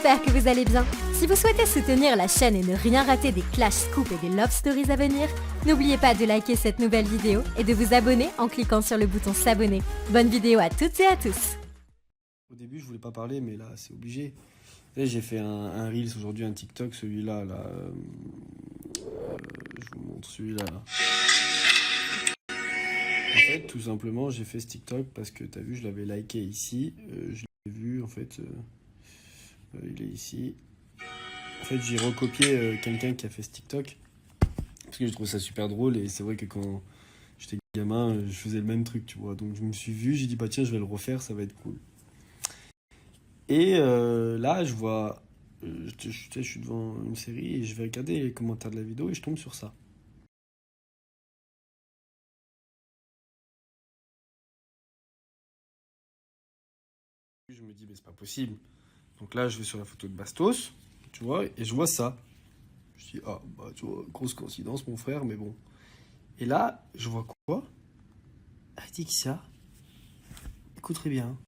j'espère que vous allez bien. Si vous souhaitez soutenir la chaîne et ne rien rater des clash scoops et des love stories à venir, n'oubliez pas de liker cette nouvelle vidéo et de vous abonner en cliquant sur le bouton s'abonner. Bonne vidéo à toutes et à tous. Au début, je voulais pas parler, mais là, c'est obligé. Là, j'ai fait un Reels aujourd'hui, un TikTok, celui-là, là. Je vous montre celui-là, là. En fait, tout simplement, j'ai fait ce TikTok parce que, t'as vu, je l'avais liké ici. Je l'ai vu, en fait, il est ici. En fait, j'ai recopié quelqu'un qui a fait ce TikTok parce que je trouve ça super drôle et c'est vrai que quand j'étais gamin, je faisais le même truc, tu vois. Donc, je me suis vu, j'ai dit, bah tiens, je vais le refaire, ça va être cool. Et là, je vois, je suis devant une série et je vais regarder les commentaires de la vidéo et je tombe sur ça. Je me dis, mais c'est pas possible. Donc là, je vais sur la photo de Bastos, tu vois, et je vois ça. Je dis, ah, bah, tu vois, grosse coïncidence, mon frère, mais bon. Et là, je vois quoi? Adixia, écoutez bien,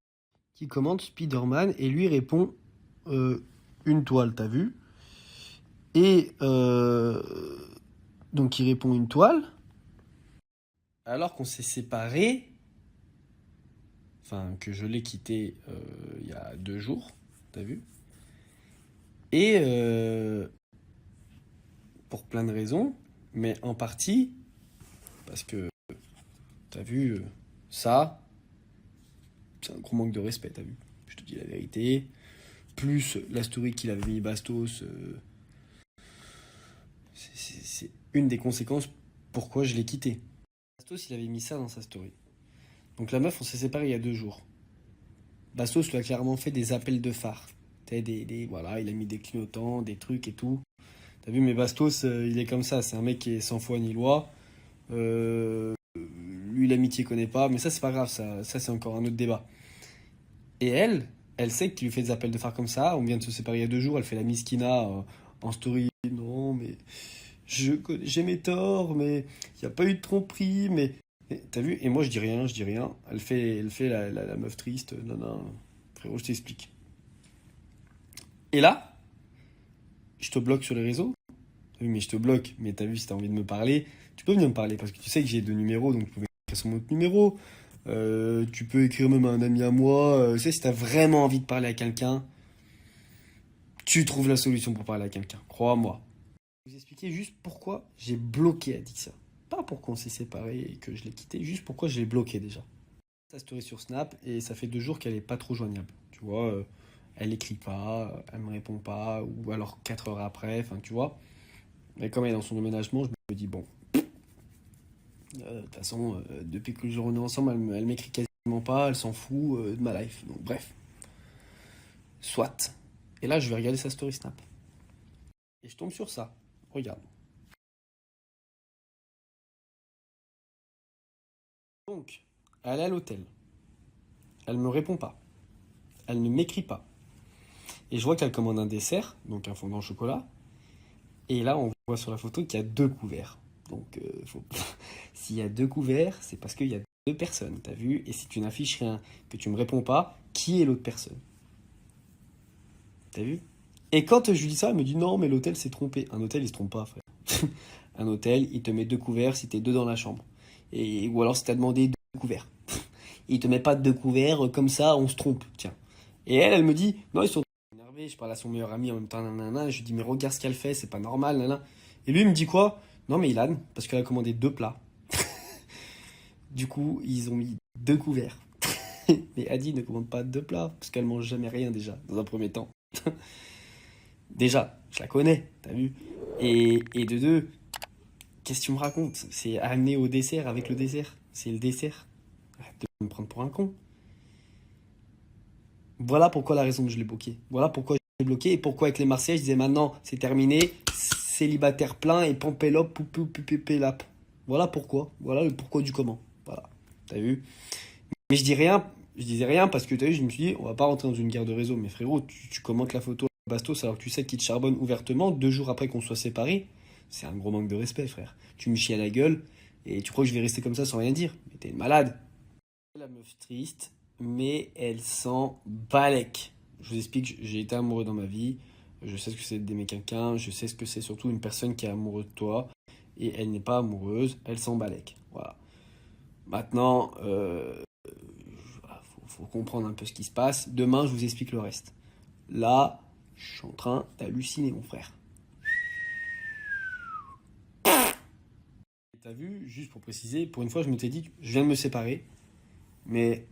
qui commente Spider-Man et lui répond une toile, t'as vu? Et donc, il répond une toile, alors qu'on s'est séparés. Enfin, que je l'ai quitté il y a 2 jours, t'as vu? Et pour plein de raisons, mais en partie parce que, t'as vu, ça, c'est un gros manque de respect, t'as vu? Je te dis la vérité. Plus la story qu'il avait mis Bastos, c'est une des conséquences pourquoi je l'ai quitté. Bastos, il avait mis ça dans sa story. Donc la meuf, on s'est séparés il y a 2 jours. Bastos lui a clairement fait des appels de phare. Voilà, il a mis des clignotants, des trucs et tout. T'as vu, mais Bastos, il est comme ça. C'est un mec qui est sans foi ni loi. Lui, l'amitié connaît pas. Mais ça, c'est pas grave. Ça c'est encore un autre débat. Et elle sait qu'il lui fait des appels de phare comme ça. On vient de se séparer il y a 2 jours. Elle fait la miskina en story. Non, mais j'ai mes torts, mais il n'y a pas eu de tromperie. Mais t'as vu? Et moi, je dis rien, je dis rien. Elle fait la meuf triste. Non, non, frérot, je t'explique. Et là, je te bloque sur les réseaux. Oui, mais je te bloque. Mais t'as vu, si t'as envie de me parler, tu peux venir me parler. Parce que tu sais que j'ai 2 numéros, donc tu peux écrire sur mon autre numéro. Tu peux écrire même à un ami à moi. Tu sais, si t'as vraiment envie de parler à quelqu'un, tu trouves la solution pour parler à quelqu'un. Crois-moi. Je vais vous expliquer juste pourquoi j'ai bloqué Adixia. Pas pourquoi on s'est séparés et que je l'ai quitté, juste pourquoi je l'ai bloqué déjà. Sa story sur Snap et ça fait 2 jours qu'elle est pas trop joignable. Tu vois, elle écrit pas, elle me répond pas, ou alors 4 heures après, enfin tu vois. Mais comme elle est dans son emménagement, je me dis bon, de toute façon, depuis que le jour où on est ensemble, elle m'écrit quasiment pas, elle s'en fout de ma life. Donc bref, soit. Et là, je vais regarder sa story Snap. Et je tombe sur ça. Regarde. Donc, elle est à l'hôtel. Elle me répond pas. Elle ne m'écrit pas. Et je vois qu'elle commande un dessert, donc un fondant au chocolat. Et là, on voit sur la photo qu'il y a 2 couverts. Donc, s'il y a 2 couverts, c'est parce qu'il y a 2 personnes, t'as vu? Et si tu n'affiches rien, que tu me réponds pas, qui est l'autre personne? T'as vu? Et quand je lui dis ça, elle me dit non, mais l'hôtel s'est trompé. Un hôtel, il se trompe pas, frère. Un hôtel, il te met 2 couverts si t'es 2 dans la chambre. Ou alors si t'as demandé 2 couverts. Il te met pas 2 couverts comme ça, on se trompe, tiens. Et elle me dit non, ils sont énervés. Je parle à son meilleur ami en même temps, nanana. Je lui dis mais regarde ce qu'elle fait, c'est pas normal, nanana. Et lui, il me dit quoi? Non, mais Ilan, parce qu'elle a commandé 2 plats. Du coup, ils ont mis 2 couverts. Mais Adi ne commande pas 2 plats, parce qu'elle mange jamais rien déjà, dans un premier temps. Déjà, je la connais, t'as vu? Et de deux, qu'est-ce que tu me racontes? C'est amené au dessert avec le dessert. C'est le dessert. Arrête de me prendre pour un con. Voilà pourquoi la raison que je l'ai bloqué. Voilà pourquoi je l'ai bloqué et pourquoi avec les Marseillais, je disais maintenant, c'est terminé, célibataire plein et pampélope, poupou, pupépélap. Voilà pourquoi. Voilà le pourquoi du comment. Voilà. T'as vu? Mais je dis rien, je disais rien parce que t'as vu, je me suis dit, on va pas rentrer dans une guerre de réseau. Mais frérot, tu commentes la photo à Bastos alors que tu sais qu'il te charbonne ouvertement 2 jours après qu'on soit séparés. C'est un gros manque de respect, frère. Tu me chies à la gueule et tu crois que je vais rester comme ça sans rien dire? Mais t'es une malade. La meuf triste, mais elle s'en balèque. Je vous explique, j'ai été amoureux dans ma vie, je sais ce que c'est d'aimer quelqu'un, je sais ce que c'est surtout une personne qui est amoureuse de toi, et elle n'est pas amoureuse, elle s'en balèque. Voilà. Maintenant, faut comprendre un peu ce qui se passe. Demain, je vous explique le reste. Là, je suis en train d'halluciner, mon frère. T'as vu, juste pour préciser, pour une fois, je m'étais dit, je viens de me séparer, mais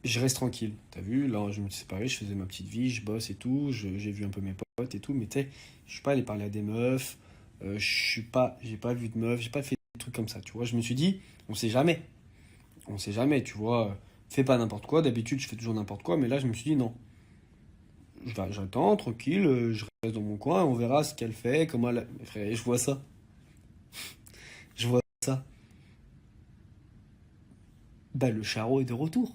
je reste tranquille. T'as vu, là, je me suis séparé, je faisais ma petite vie, je bosse et tout, j'ai vu un peu mes potes et tout, mais tu sais, je suis pas allé parler à des meufs, j'ai pas vu de meufs, j'ai pas fait des trucs comme ça, tu vois. Je me suis dit, on sait jamais, tu vois. Fais pas n'importe quoi, d'habitude, je fais toujours n'importe quoi, mais là, je me suis dit, non. J'attends, tranquille, je reste dans mon coin, on verra ce qu'elle fait, comment elle... Mais frère, je vois ça. Je vois ça. Bah, le charreau est de retour.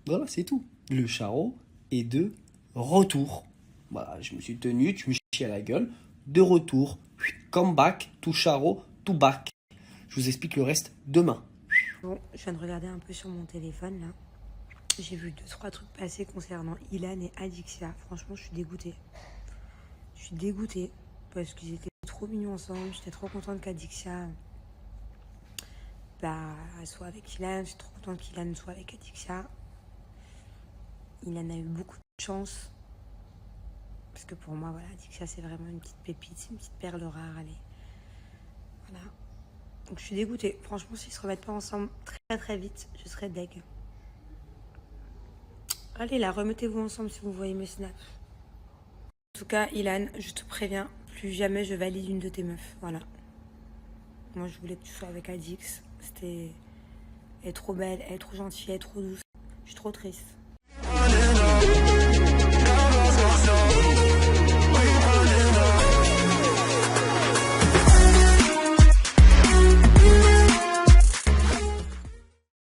Voilà, c'est tout. Le charreau est de retour. Voilà, je me suis tenu, tu me chies à la gueule. De retour. Come back, tout charreau, tout back. Je vous explique le reste demain. Bon, je viens de regarder un peu sur mon téléphone là. J'ai vu 2-3 trucs passer concernant Ilan et Adixia. Franchement, je suis dégoûtée. Je suis dégoûtée parce qu'ils étaient trop mignons ensemble. J'étais trop contente qu'Adixia soit avec Ilan. J'étais trop contente qu'Ilan soit avec Adixia. Ilan a eu beaucoup de chance. Parce que pour moi, voilà, Adixia, c'est vraiment une petite pépite. C'est une petite perle rare. Allez. Voilà. Donc je suis dégoûtée. Franchement, s'ils se remettent pas ensemble très très vite, je serais deg. Allez là, remettez-vous ensemble si vous voyez mes snaps. En tout cas, Ilan, je te préviens, plus jamais je valide une de tes meufs. Voilà. Moi, je voulais que tu sois avec Adix. Elle est trop belle, elle est trop gentille, elle est trop douce. Je suis trop triste.